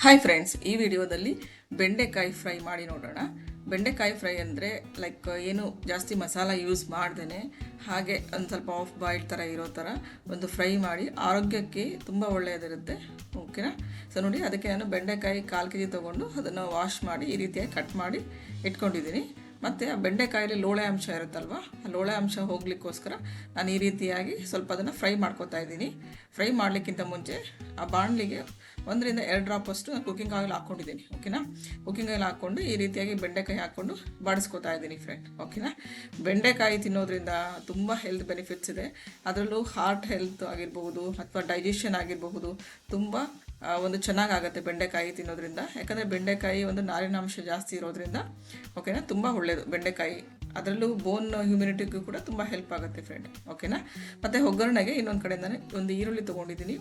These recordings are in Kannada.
ಹಾಯ್ ಫ್ರೆಂಡ್ಸ್, ಈ ವಿಡಿಯೋದಲ್ಲಿ ಬೆಂಡೆಕಾಯಿ ಫ್ರೈ ಮಾಡಿ ನೋಡೋಣ. ಬೆಂಡೆಕಾಯಿ ಫ್ರೈ ಅಂದರೆ ಏನು ಜಾಸ್ತಿ ಮಸಾಲ ಯೂಸ್ ಮಾಡ್ದೇ ಹಾಗೆ ಒಂದು ಸ್ವಲ್ಪ ಆಫ್ ಬಾಯ್ಲ್ ಥರ ಇರೋ ಥರ ಒಂದು ಫ್ರೈ ಮಾಡಿ ಆರೋಗ್ಯಕ್ಕೆ ತುಂಬ ಒಳ್ಳೆಯದಿರುತ್ತೆ. ಓಕೆನಾ? ಸೊ ನೋಡಿ, ಅದಕ್ಕೆ ನಾನು ಬೆಂಡೆಕಾಯಿ 1/4 kg ತೊಗೊಂಡು ಅದನ್ನು ವಾಶ್ ಮಾಡಿ ಈ ರೀತಿಯಾಗಿ ಕಟ್ ಮಾಡಿ ಇಟ್ಕೊಂಡಿದ್ದೀನಿ. ಮತ್ತು ಆ ಬೆಂಡೆಕಾಯಲ್ಲಿ ಲೋಳೆ ಅಂಶ ಇರುತ್ತಲ್ವ, ಆ ಲೋಳೆ ಅಂಶ ಹೋಗ್ಲಿಕ್ಕೋಸ್ಕರ ನಾನು ಈ ರೀತಿಯಾಗಿ ಸ್ವಲ್ಪ ಅದನ್ನು ಫ್ರೈ ಮಾಡ್ಕೊತಾ ಇದ್ದೀನಿ. ಫ್ರೈ ಮಾಡಲಿಕ್ಕಿಂತ ಮುಂಚೆ ಆ ಬಾಣಲಿಗೆ 1 ರಿಂದ 2 ಡ್ರಾಪ್ ಅಷ್ಟು ನಾನು ಕುಕ್ಕಿಂಗ್ ಆಯಿಲ್ ಹಾಕ್ಕೊಂಡಿದ್ದೀನಿ. ಓಕೆನಾ? ಕುಕ್ಕಿಂಗ್ ಆಯಿಲ್ ಹಾಕ್ಕೊಂಡು ಈ ರೀತಿಯಾಗಿ ಬೆಂಡೆಕಾಯಿ ಹಾಕ್ಕೊಂಡು ಬಾಡಿಸ್ಕೊತಾ ಇದ್ದೀನಿ ಫ್ರೆಂಡ್. ಓಕೆನಾ? ಬೆಂಡೆಕಾಯಿ ತಿನ್ನೋದ್ರಿಂದ ತುಂಬ ಹೆಲ್ತ್ ಬೆನಿಫಿಟ್ಸ್ ಇದೆ. ಅದರಲ್ಲೂ ಹಾರ್ಟ್ ಹೆಲ್ತ್ ಆಗಿರಬಹುದು ಅಥವಾ ಡೈಜೆಷನ್ ಆಗಿರಬಹುದು, ತುಂಬ ಒಂದು ಚೆನ್ನಾಗಾಗುತ್ತೆ ಬೆಂಡೆಕಾಯಿ ತಿನ್ನೋದ್ರಿಂದ. ಯಾಕಂದರೆ ಬೆಂಡೆಕಾಯಿ ಒಂದು ನಾರಿನಾಂಶ ಜಾಸ್ತಿ ಇರೋದ್ರಿಂದ ಓಕೆನಾ, ತುಂಬ ಒಳ್ಳೆಯದು ಬೆಂಡೆಕಾಯಿ. ಅದರಲ್ಲೂ ಬೋನ್ ಹ್ಯೂಮಿನಿಟಿಗೂ ಕೂಡ ತುಂಬ ಹೆಲ್ಪ್ ಆಗುತ್ತೆ ಫ್ರೆಂಡ್. ಓಕೆನಾ? ಮತ್ತು ಒಗ್ಗರಣೆಗೆ ಇನ್ನೊಂದು ಕಡೆಯಿಂದನೇ ಒಂದು ಈರುಳ್ಳಿ ತೊಗೊಂಡಿದ್ದೀನಿ,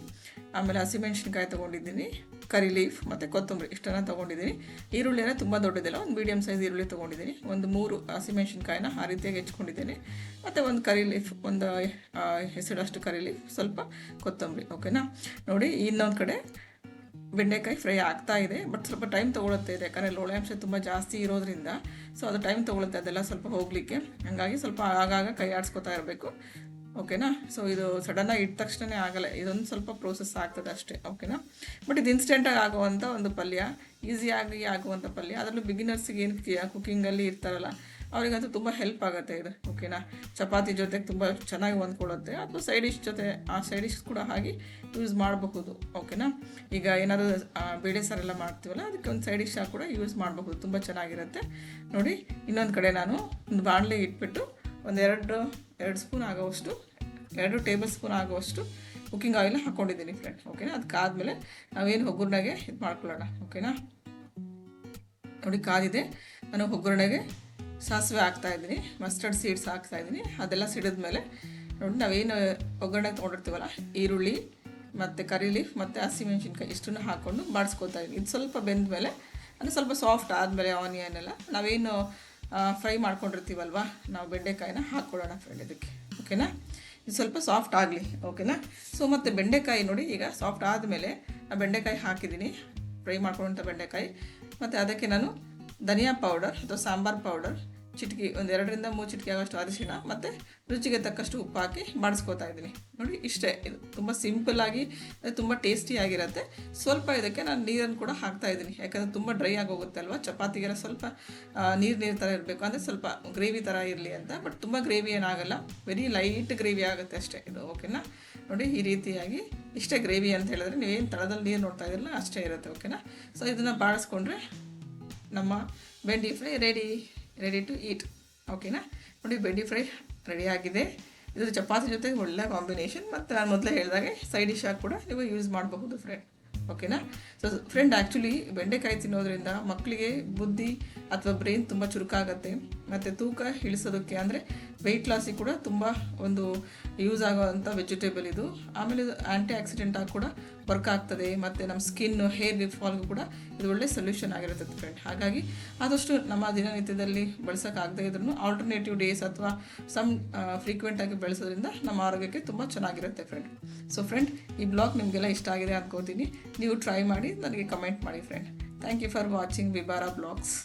ಆಮೇಲೆ ಹಸಿಮೆಣ್ಸಿನ್ಕಾಯಿ ತೊಗೊಂಡಿದ್ದೀನಿ, ಕರಿ ಲೀಫ್ ಮತ್ತು ಕೊತ್ತಂಬರಿ ಇಷ್ಟನ್ನು ತೊಗೊಂಡಿದ್ದೀನಿ. ಈರುಳ್ಳಿನ ತುಂಬ ದೊಡ್ಡದಿಲ್ಲ, ಒಂದು ಮೀಡಿಯಮ್ ಸೈಜ್ ಈರುಳ್ಳಿ ತೊಗೊಂಡಿದ್ದೀನಿ. ಒಂದು 3 ಹಸಿಮೆಣ್ಸಿನ್ಕಾಯಿನ ಆ ರೀತಿಯಾಗಿ ಹೆಚ್ಕೊಂಡಿದ್ದೀನಿ. ಮತ್ತು ಒಂದು ಕರಿ ಲೀಫ್, ಒಂದು ಹೆಸರಷ್ಟು ಕರಿ ಲೀಫ್, ಸ್ವಲ್ಪ ಕೊತ್ತಂಬರಿ. ಓಕೆನಾ? ನೋಡಿ, ಇನ್ನೊಂದು ಕಡೆ ಬೆಂಡೆಕಾಯಿ ಫ್ರೈ ಆಗ್ತಾ ಇದೆ, ಬಟ್ ಸ್ವಲ್ಪ ಟೈಮ್ ತೊಗೊಳುತ್ತೆ ಇದೆ, ಯಾಕಂದರೆ ಲೋಳೆ ಅಂಶ ತುಂಬ ಜಾಸ್ತಿ ಇರೋದ್ರಿಂದ. ಸೊ ಅದು ಟೈಮ್ ತೊಗೊಳುತ್ತೆ ಅದೆಲ್ಲ ಸ್ವಲ್ಪ ಹೋಗಲಿಕ್ಕೆ. ಹಾಗಾಗಿ ಸ್ವಲ್ಪ ಆಗಾಗ ಕೈ ಆಡಿಸ್ಕೊತಾ ಇರಬೇಕು. ಓಕೆನಾ? ಸೊ ಇದು ಸಡನ್ನಾಗಿ ಇಟ್ಟ ತಕ್ಷಣವೇ ಆಗಲ್ಲ, ಇದೊಂದು ಸ್ವಲ್ಪ ಪ್ರೋಸೆಸ್ ಆಗ್ತದೆ ಅಷ್ಟೇ. ಓಕೆನಾ? ಬಟ್ ಇದು ಇನ್ಸ್ಟೆಂಟಾಗಿ ಆಗುವಂಥ ಒಂದು ಪಲ್ಯ, ಈಸಿಯಾಗಿ ಆಗುವಂಥ ಪಲ್ಯ. ಅದರಲ್ಲೂ ಬಿಗಿನರ್ಸಿಗೆ ಏನು ಕುಕ್ಕಿಂಗಲ್ಲಿ ಇರ್ತಾರಲ್ಲ ಅವರಿಗಂತೂ ತುಂಬ ಹೆಲ್ಪ್ ಆಗುತ್ತೆ ಇದು. ಓಕೆನಾ? ಚಪಾತಿ ಜೊತೆಗೆ ತುಂಬ ಚೆನ್ನಾಗಿ ಹೊಂದ್ಕೊಳ್ಳುತ್ತೆ. ಅಥವಾ ಸೈಡ್ ಡಿಶ್ ಜೊತೆ ಆ ಸೈಡ್ ಡಿಶ್ ಕೂಡ ಹಾಗೆ ಯೂಸ್ ಮಾಡಬಹುದು. ಓಕೆನಾ? ಈಗ ಏನಾದರೂ ಬೇಳೆ ಸಾರೆಲ್ಲ ಮಾಡ್ತೀವಲ್ಲ, ಅದಕ್ಕೆ ಒಂದು ಸೈಡ್ ಡಿಶ್ ಕೂಡ ಯೂಸ್ ಮಾಡಬಹುದು, ತುಂಬ ಚೆನ್ನಾಗಿರುತ್ತೆ. ನೋಡಿ, ಇನ್ನೊಂದು ಕಡೆ ನಾನು ಒಂದು ಬಾಣಲೆ ಇಟ್ಬಿಟ್ಟು ಒಂದು 2 ಸ್ಪೂನ್ ಆಗೋವಷ್ಟು, 2 ಟೇಬಲ್ ಸ್ಪೂನ್ ಆಗುವಷ್ಟು ಕುಕ್ಕಿಂಗ್ ಆಯಿಲ್ ಹಾಕ್ಕೊಂಡಿದ್ದೀನಿ ಫ್ರೆಂಡ್. ಓಕೆನಾ? ಅದಕ್ಕಾದಮೇಲೆ ನಾವೇನು ಒಗ್ಗರಣೆಗೆ ಇದು ಮಾಡ್ಕೊಳ್ಳೋಣ. ಓಕೆನಾ? ನೋಡಿ, ಕಾದಿದೆ. ನಾನು ಒಗ್ಗರಣೆಗೆ ಸಾಸಿವೆ ಹಾಕ್ತಾಯಿದ್ದೀನಿ, ಮಸ್ಟರ್ಡ್ ಸೀಡ್ಸ್ ಹಾಕ್ತಾಯಿದ್ದೀನಿ. ಅದೆಲ್ಲ ಸಿಡಿದ್ಮೇಲೆ ನೋಡಿ, ನಾವೇನು ಒಗ್ಗರಣೆ ತೊಗೊಂಡಿರ್ತೀವಲ್ಲ, ಈರುಳ್ಳಿ ಮತ್ತು ಕರಿ ಲೀಫ್ ಮತ್ತು ಹಸಿಮೆಣ್ಸಿನ್ಕಾಯಿ ಇಷ್ಟನ್ನು ಹಾಕ್ಕೊಂಡು ಬಾಡಿಸ್ಕೊತಾ ಇದ್ದೀನಿ. ಇದು ಸ್ವಲ್ಪ ಬೆಂದ ಮೇಲೆ, ಅಂದರೆ ಸ್ವಲ್ಪ ಸಾಫ್ಟ್ ಆದಮೇಲೆ ಆನಿಯನ್ ಎಲ್ಲ ನಾವೇನು ಫ್ರೈ ಮಾಡ್ಕೊಂಡಿರ್ತೀವಲ್ವ, ನಾವು ಬೆಂಡೆಕಾಯಿನ ಹಾಕ್ಕೊಳ್ಳೋಣ ಫ್ರೆಂಡ್ ಇದಕ್ಕೆ. ಓಕೆನಾ? ಇದು ಸ್ವಲ್ಪ ಸಾಫ್ಟ್ ಆಗಲಿ. ಓಕೆನಾ? ಸೊ ಮತ್ತು ಬೆಂಡೆಕಾಯಿ ನೋಡಿ, ಈಗ ಸಾಫ್ಟ್ ಆದಮೇಲೆ ಆ ಬೆಂಡೆಕಾಯಿ ಹಾಕಿದ್ದೀನಿ, ಫ್ರೈ ಮಾಡ್ಕೊಂಡಂಥ ಬೆಂಡೆಕಾಯಿ. ಮತ್ತು ಅದಕ್ಕೆ ನಾನು ಧನಿಯಾ ಪೌಡರ್ ಅಥವಾ ಸಾಂಬಾರು ಪೌಡರ್ ಚಿಟಿಕೆ, ಒಂದು 2 ರಿಂದ 3 ಚಿಟಿಕೆ ಆಗೋಷ್ಟು ಅರಿಶಿಣ ಮತ್ತು ರುಚಿಗೆ ತಕ್ಕಷ್ಟು ಉಪ್ಪು ಹಾಕಿ ಬಾಡಿಸ್ಕೊತಾ ಇದ್ದೀನಿ. ನೋಡಿ, ಇಷ್ಟೇ. ಇದು ತುಂಬ ಸಿಂಪಲ್ಲಾಗಿ ತುಂಬ ಟೇಸ್ಟಿಯಾಗಿರುತ್ತೆ. ಸ್ವಲ್ಪ ಇದಕ್ಕೆ ನಾನು ನೀರನ್ನು ಕೂಡ ಹಾಕ್ತಾಯಿದ್ದೀನಿ, ಯಾಕಂದರೆ ತುಂಬ ಡ್ರೈ ಆಗೋಗುತ್ತೆ ಅಲ್ವಾ, ಚಪಾತಿಗೆಲ್ಲ ಸ್ವಲ್ಪ ನೀರು ಥರ ಇರಬೇಕು, ಅಂದರೆ ಸ್ವಲ್ಪ ಗ್ರೇವಿ ಥರ ಇರಲಿ ಅಂತ. ಬಟ್ ತುಂಬ ಗ್ರೇವಿ ಏನಾಗಲ್ಲ, ವೆರಿ ಲೈಟ್ ಗ್ರೇವಿ ಆಗುತ್ತೆ ಅಷ್ಟೇ ಇದು. ಓಕೆನಾ? ನೋಡಿ, ಈ ರೀತಿಯಾಗಿ ಇಷ್ಟೇ ಗ್ರೇವಿ ಅಂತ ಹೇಳಿದ್ರೆ ನೀವೇನು ತಳದಲ್ಲಿ ನೀರು ನೋಡ್ತಾ ಇದ್ರಲ್ಲ ಅಷ್ಟೇ ಇರುತ್ತೆ. ಓಕೆನಾ? ಸೊ ಇದನ್ನು ಬಾಡಿಸ್ಕೊಂಡ್ರೆ ನಮ್ಮ ಬೆಂಡಿ ಫ್ರೈ ರೆಡಿ ಟು ಈಟ್. ಓಕೆನಾ? ನೋಡಿ, ಬೆಂಡಿ ಫ್ರೈ ರೆಡಿಯಾಗಿದೆ. ಇದು ಚಪಾತಿ ಜೊತೆ ಒಳ್ಳೆ ಕಾಂಬಿನೇಷನ್. ಮತ್ತು ನಾನು ಮೊದಲೇ ಹೇಳಿದಾಗೆ ಸೈಡ್ ಡಿಶ್ ಆಗಿ ಕೂಡ ನೀವು ಯೂಸ್ ಮಾಡಬಹುದು ಫ್ರೆಂಡ್. ಓಕೆನಾ? ಸೊ ಫ್ರೆಂಡ್, ಆ್ಯಕ್ಚುಲಿ ಬೆಂಡೆಕಾಯಿ ತಿನ್ನೋದ್ರಿಂದ ಮಕ್ಕಳಿಗೆ ಬುದ್ಧಿ ಅಥವಾ ಬ್ರೈನ್ ತುಂಬ ಚುರುಕಾಗುತ್ತೆ. ಮತ್ತು ತೂಕ ಇಳಿಸೋದಕ್ಕೆ, ಅಂದರೆ ವೆಯ್ಟ್ ಲಾಸಿಗೆ ಕೂಡ ತುಂಬ ಒಂದು ಯೂಸ್ ಆಗೋವಂಥ ವೆಜಿಟೇಬಲ್ ಇದು. ಆಮೇಲೆ ಇದು ಆ್ಯಂಟಿ ಆಕ್ಸಿಡೆಂಟ್ ಆಗಿ ಕೂಡ ವರ್ಕ್ ಆಗ್ತದೆ. ಮತ್ತು ನಮ್ಮ ಸ್ಕಿನ್, ಹೇರ್ ಫಾಲ್ಗೂ ಕೂಡ ಇದು ಒಳ್ಳೆ ಸೊಲ್ಯೂಷನ್ ಆಗಿರುತ್ತೆ ಫ್ರೆಂಡ್. ಹಾಗಾಗಿ ಆದಷ್ಟು ನಮ್ಮ ದಿನನಿತ್ಯದಲ್ಲಿ ಬಳಸೋಕ್ಕಾಗದೇ ಇದ್ರೂ ಆಲ್ಟರ್ನೇಟಿವ್ ಡೇಸ್ ಅಥವಾ ಫ್ರೀಕ್ವೆಂಟಾಗಿ ಬೆಳೆಸೋದ್ರಿಂದ ನಮ್ಮ ಆರೋಗ್ಯಕ್ಕೆ ತುಂಬ ಚೆನ್ನಾಗಿರುತ್ತೆ ಫ್ರೆಂಡ್. ಸೊ ಫ್ರೆಂಡ್, ಈ ಬ್ಲಾಗ್ ನಿಮಗೆಲ್ಲ ಇಷ್ಟ ಆಗಿದೆ ಅಂದ್ಕೋತೀನಿ. ನೀವು ಟ್ರೈ ಮಾಡಿ ನನಗೆ ಕಮೆಂಟ್ ಮಾಡಿ friend. Thank you for watching ವಿಬಾರಾ ಬ್ಲಾಗ್ಸ್.